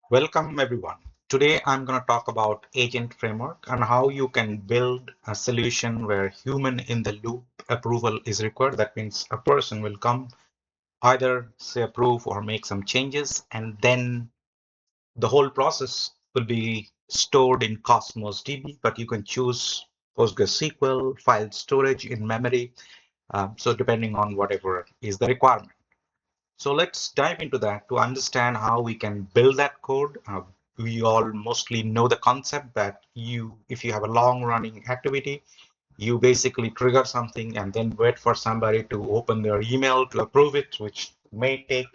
Welcome everyone. Today I'm going to talk about agent framework and how you can build a solution where human in the loop approval is required. That means a person will come either say approve or make some changes, and then the whole process will be stored in Cosmos DB, but you can choose PostgreSQL, file storage in memory. So depending on whatever is the requirement. So let's dive into that to understand how we can build that code. We all mostly know the concept that if you have a long running activity, you basically trigger something and then wait for somebody to open their email to approve it, which may take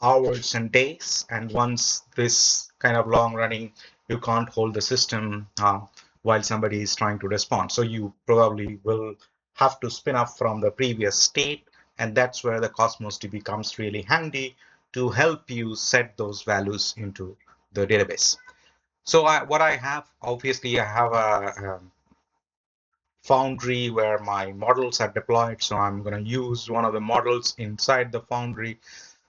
hours and days. And once this kind of long running, you can't hold the system while somebody is trying to respond. So you probably will have to spin up from the previous state. And that's where the Cosmos DB becomes really handy to help you set those values into the database. So what I have, obviously, I have a Foundry where my models are deployed. So I'm going to use one of the models inside the Foundry.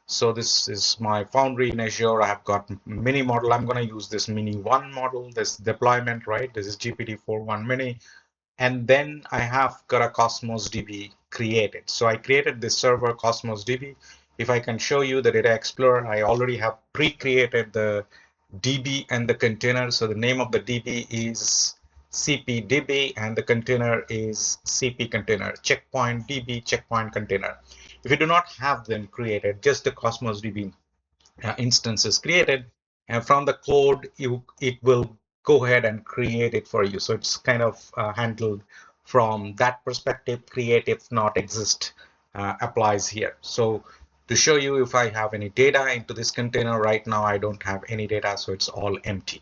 So this is my Foundry in Azure. I have got mini model. I'm going to use this mini one model, this deployment, right? This is GPT-4.1 mini. And then I have got a Cosmos DB created. So I created this server Cosmos DB. If I can show you the Data Explorer, I already have pre-created the DB and the container. So the name of the DB is CPDB and the container is CP container, checkpoint DB, checkpoint container. If you do not have them created, just the Cosmos DB instance is created, and from the code, it will go ahead and create it for you. So it's kind of handled from that perspective. Create if not exist applies here. So to show you if I have any data into this container right now, I don't have any data, so it's all empty.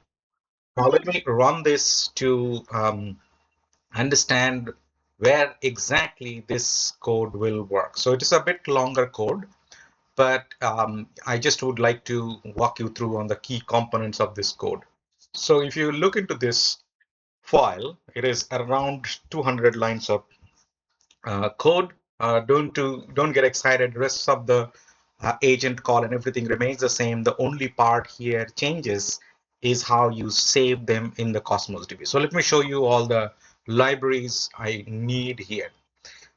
Now let me run this to understand where exactly this code will work. So it is a bit longer code, but I just would like to walk you through on the key components of this code. So if you look into this file, it is around 200 lines of code. Don't get excited. The rest of the agent call and everything remains the same. The only part here changes is how you save them in the Cosmos DB. So let me show you all the libraries I need here.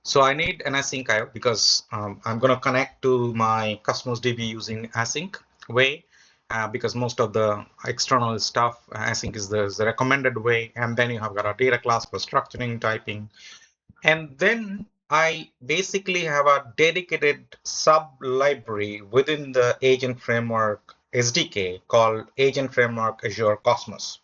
So I need an async IO because I'm going to connect to my Cosmos DB using async way because most of the external stuff, async is the recommended way. And then you have got a data class for structuring, typing. And then I basically have a dedicated sub library within the agent framework SDK called Agent Framework Azure Cosmos.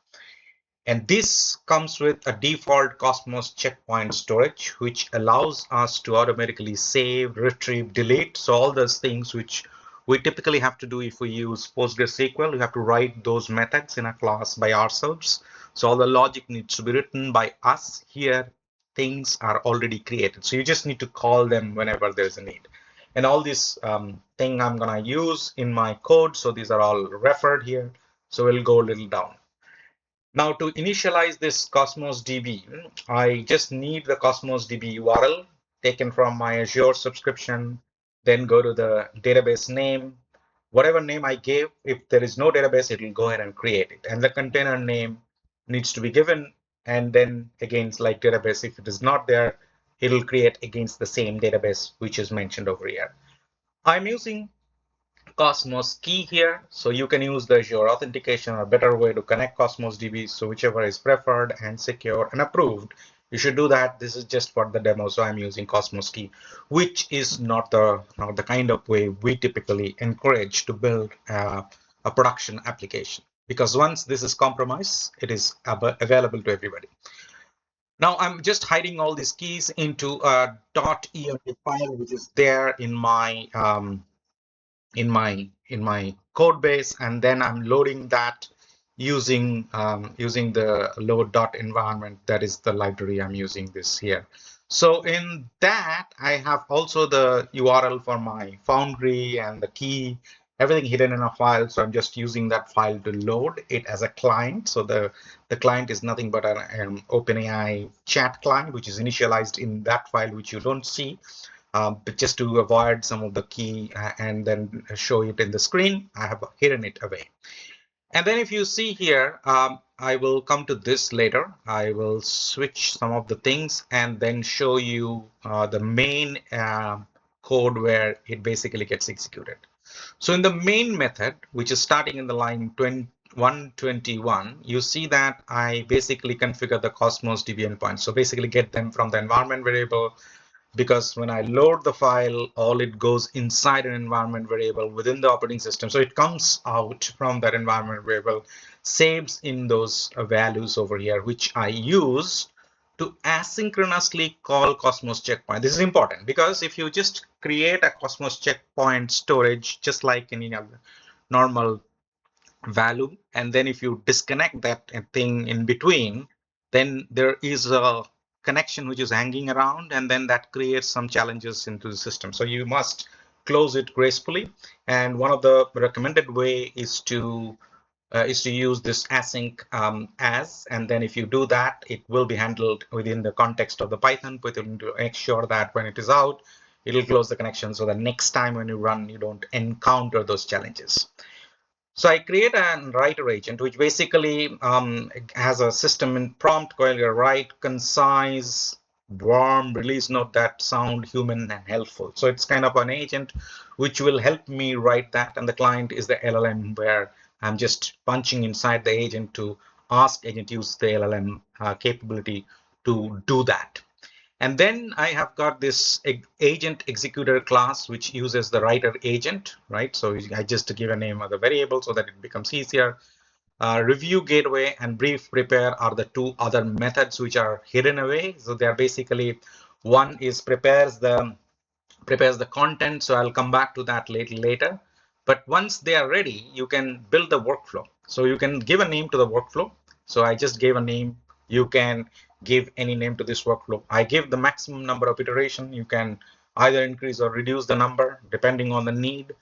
And this comes with a default Cosmos checkpoint storage, which allows us to automatically save, retrieve, delete. So all those things which we typically have to do if we use PostgreSQL, we have to write those methods in a class by ourselves. So all the logic needs to be written by us. Here, things are already created. So you just need to call them whenever there's a need. And all this thing I'm going to use in my code. So these are all referred here. So we'll go a little down. Now to initialize this Cosmos DB, I just need the Cosmos DB URL taken from my Azure subscription, then go to the database name, whatever name I gave. If there is no database, it will go ahead and create it. And the container name needs to be given. And then against like database, if it is not there, it will create against the same database, which is mentioned over here. I'm using Cosmos key here. So you can use the Azure authentication or a better way to connect Cosmos DB. So whichever is preferred and secure and approved, you should do that. This is just for the demo. So I'm using Cosmos key, which is not the kind of way we typically encourage to build a production application. Because once this is compromised, it is available to everybody. Now I'm just hiding all these keys into a .env file, which is there in my code base, and then I'm loading that using using the load dot environment. That is the library I'm using this here. So in that, I have also the URL for my Foundry and the key, everything hidden in a file. So I'm just using that file to load it as a client. So the client is nothing but an OpenAI chat client, which is initialized in that file, which you don't see. But just to avoid some of the key and then show it in the screen, I have hidden it away. And then if you see here, I will come to this later. I will switch some of the things and then show you the main code where it basically gets executed. So in the main method, which is starting in the line 121, you see that I basically configure the Cosmos DB endpoints. So basically get them from the environment variable, because when I load the file, all it goes inside an environment variable within the operating system. So it comes out from that environment variable, saves in those values over here, which I use to asynchronously call Cosmos checkpoint. This is important because if you just create a Cosmos checkpoint storage, just like any other normal value, and then if you disconnect that thing in between, then there is a connection which is hanging around, and then that creates some challenges into the system. So you must close it gracefully, and one of the recommended way is to use this async as, and then if you do that, it will be handled within the context of the Python, but to make sure that when it is out, it'll close the connection so that next time when you run, you don't encounter those challenges. So I create a writer agent, which basically has a system in prompt called a write, concise, warm release note that sound human and helpful. So it's kind of an agent which will help me write that, and the client is the LLM where I'm just punching inside the agent to ask agent use the LLM capability to do that. And then I have got this agent executor class, which uses the writer agent, right? So I just give a name of the variable so that it becomes easier. Review gateway and brief prepare are the two other methods which are hidden away. So they're basically, one is prepares the content. So I'll come back to that later. But once they are ready, you can build the workflow. So you can give a name to the workflow. So I just gave a name. You can give any name to this workflow. I give the maximum number of iteration. You can either increase or reduce the number depending on the need.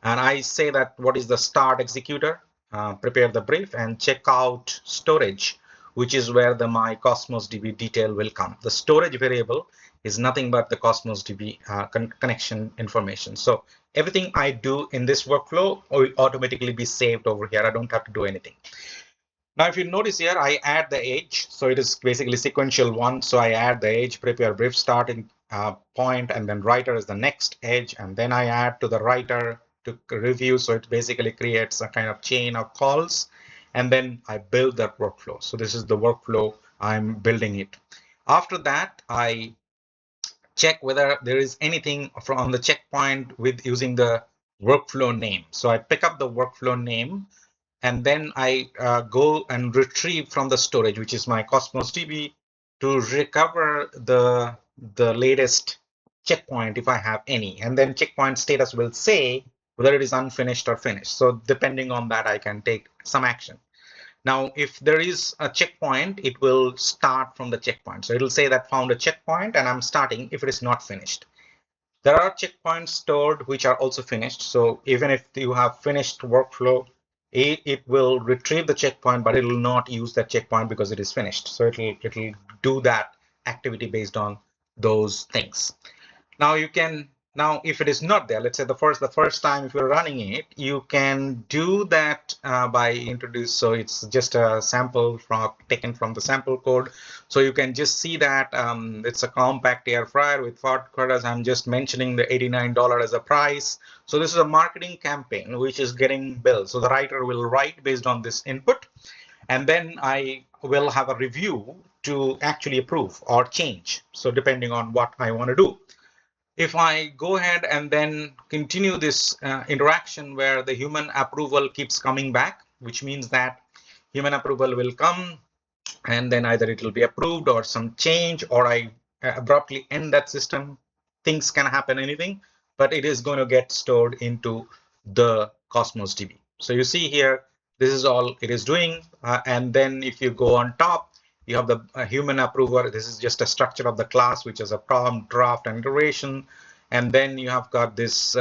And I say that what is the start executor, prepare the brief, and check out storage, which is where my Cosmos DB detail will come. The storage variable is nothing but the Cosmos DB connection information. So everything I do in this workflow will automatically be saved over here. I don't have to do anything. Now, if you notice here, I add the age. So it is basically sequential one. So I add the age, prepare brief starting point, and then writer is the next edge. And then I add to the writer to review. So it basically creates a kind of chain of calls. And then I build that workflow. So this is the workflow I'm building it. After that, I check whether there is anything from the checkpoint with using the workflow name. So I pick up the workflow name, and then I go and retrieve from the storage, which is my Cosmos DB, to recover the latest checkpoint if I have any. And then checkpoint status will say whether it is unfinished or finished. So depending on that, I can take some action. Now, if there is a checkpoint, it will start from the checkpoint. So it'll say that found a checkpoint and I'm starting if it is not finished. There are checkpoints stored which are also finished. So even if you have finished workflow, it will retrieve the checkpoint, but it will not use that checkpoint because it is finished. So it'll do that activity based on those things. Now you can, now if it is not there, let's say the first time if you're running it, you can do that by introduce. So it's just a sample taken from the sample code. So you can just see that it's a compact air fryer with 4 quarters. I'm just mentioning the $89 as a price. So this is a marketing campaign which is getting built. So the writer will write based on this input, and then I will have a review to actually approve or change. So depending on what I want to do. If I go ahead and then continue this interaction where the human approval keeps coming back, which means that human approval will come and then either it will be approved or some change, or I abruptly end that system. Things can happen, anything, but it is going to get stored into the Cosmos DB. So you see here, this is all it is doing. And then if you go on top, you have the human approver. This is just a structure of the class, which is a prompt, draft, and iteration. And then you have got this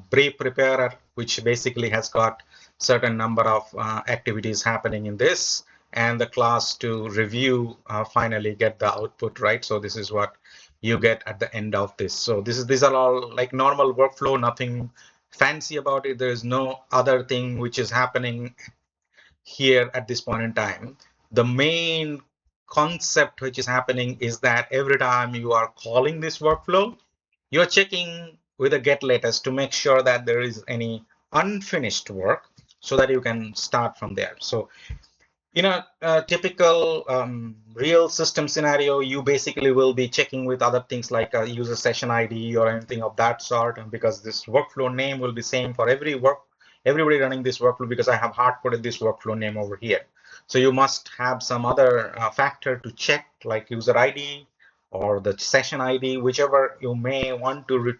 brief preparer, which basically has got certain number of activities happening in this, and the class to review finally get the output, right? So this is what you get at the end of this. So these are all like normal workflow, nothing fancy about it. There is no other thing which is happening here at this point in time. The main concept which is happening is that every time you are calling this workflow, you're checking with a get latest to make sure that there is any unfinished work so that you can start from there. So in a typical real system scenario, you basically will be checking with other things like a user session ID or anything of that sort, and because this workflow name will be same for everybody running this workflow, because I have hard coded this workflow name over here. So you must have some other factor to check, like user ID or the session ID, whichever you may want to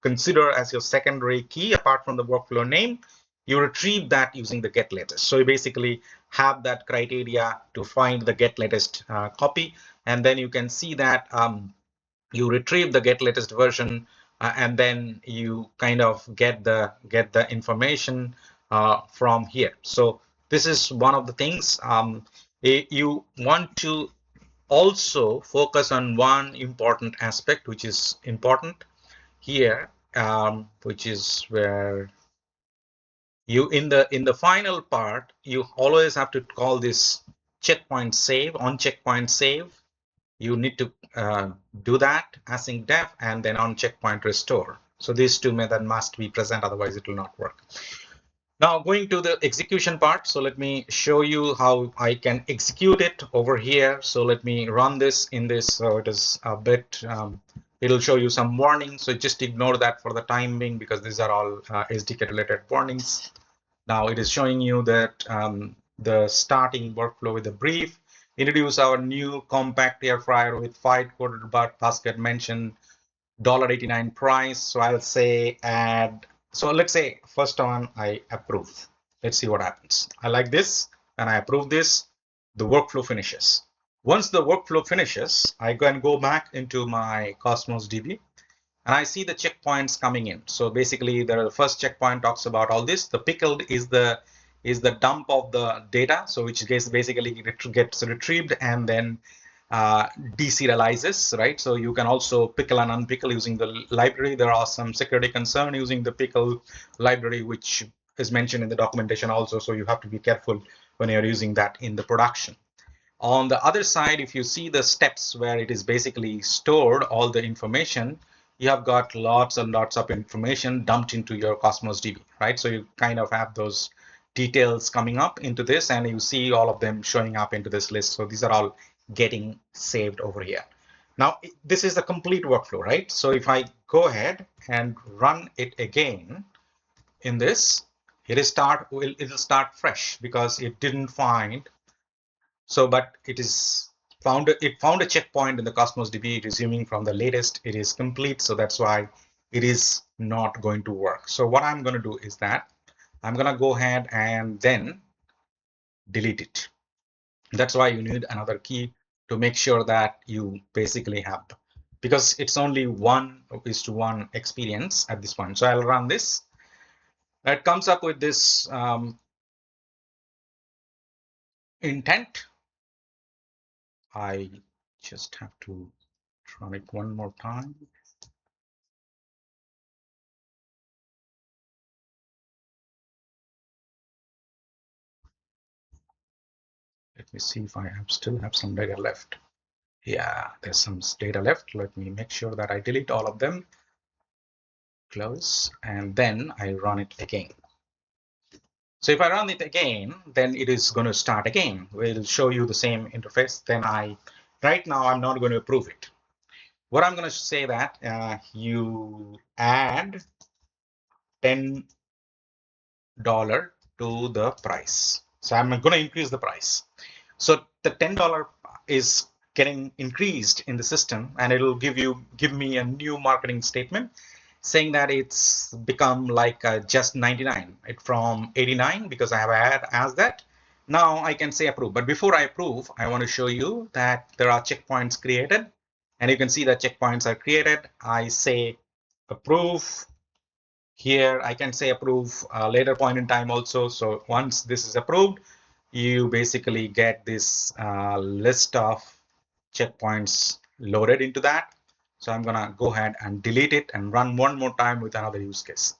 consider as your secondary key apart from the workflow name. You retrieve that using the get latest. So you basically have that criteria to find the get latest copy, and then you can see that you retrieve the get latest version, and then you kind of get the information from here. So this is one of the things. You want to also focus on one important aspect, which is important here, which is where you in the final part, you always have to call this checkpoint save on checkpoint save. You need to do that async def and then on checkpoint restore. So these two methods must be present, otherwise it will not work. Now going to the execution part, so let me show you how I can execute it over here. So let me run this in this. So it is a bit, it'll show you some warnings. So just ignore that for the time being, because these are all SDK related warnings. Now it is showing you that the starting workflow with a brief. Introduce our new compact air fryer with 5 coded basket mentioned $1.89 price. So I'll say add. So let's say first one I approve. Let's see what happens. I like this and I approve this. The workflow finishes. Once the workflow finishes, I can go back into my Cosmos DB and I see the checkpoints coming in. So basically, the first checkpoint talks about all this. The pickled is the dump of the data, so which gets basically gets retrieved and then deserializes, right? So you can also pickle and unpickle using the library. There are some security concern using the pickle library, which is mentioned in the documentation also. So you have to be careful when you're using that in the production. On the other side, if you see the steps where it is basically stored all the information, you have got lots and lots of information dumped into your Cosmos DB, right? So you kind of have those details coming up into this, and you see all of them showing up into this list. So these are all getting saved over here. Now, this is the complete workflow, right? So if I go ahead and run it again in this, it'll start fresh because it didn't find. So, but it found a checkpoint in the Cosmos DB, resuming from the latest. It is complete, so that's why it is not going to work. So what I'm going to do is that I'm going to go ahead and then delete it. That's why you need another key to make sure that you basically have, because it's only 1:1 experience at this point. So I'll run this. It comes up with this intent. I just have to run it one more time. Let me see if I still have some data left. Yeah, there's some data left. Let me make sure that I delete all of them. Close, and then I run it again. So if I run it again, then it is going to start again. We'll show you the same interface. Then right now, I'm not going to approve it. What I'm going to say that you add $10 to the price. So I'm going to increase the price. So the $10 is getting increased in the system, and it'll give me a new marketing statement saying that it's become like just 99 from 89, because I have asked that. Now I can say approve. But before I approve, I want to show you that there are checkpoints created, and you can see that checkpoints are created. I say approve. Here I can say approve later point in time also. So once this is approved, you basically get this list of checkpoints loaded into that. So I'm gonna go ahead and delete it and run one more time with another use case.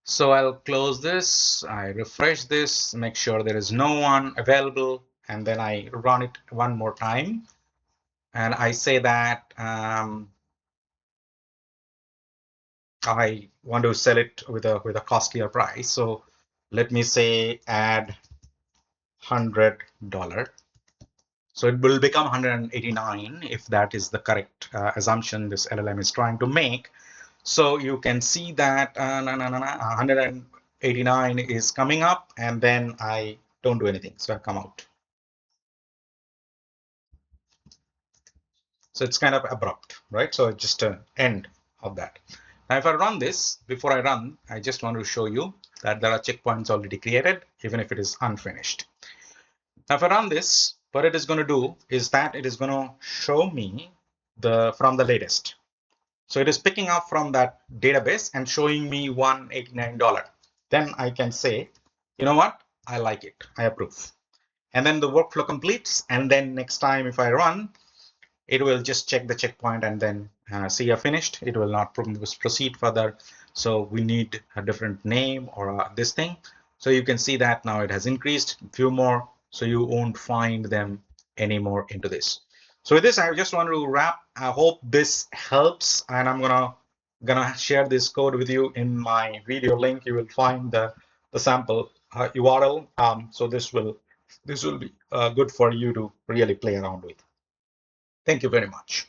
So I'll close this, I refresh this, make sure there is no one available, and then I run it one more time. And I say that I want to sell it with a costlier price. So let me say add $100. So it will become 189 if that is the correct assumption this LLM is trying to make. So you can see that 189 is coming up, and then I don't do anything. So I come out. So it's kind of abrupt, right? So it's just an end of that. Now, if I run this, before I run, I just want to show you that there are checkpoints already created, even if it is unfinished. Now, if I run this, what it is going to do is that it is going to show me from the latest. So it is picking up from that database and showing me $189. Then I can say, you know what? I like it. I approve. And then the workflow completes. And then next time if I run, it will just check the checkpoint and then see you're finished. It will not proceed further. So we need a different name or this thing. So you can see that now it has increased a few more. So you won't find them anymore into this. So with this, I just want to wrap. I hope this helps, and I'm gonna share this code with you in my video link. You will find the sample URL. So this will be good for you to really play around with. Thank you very much.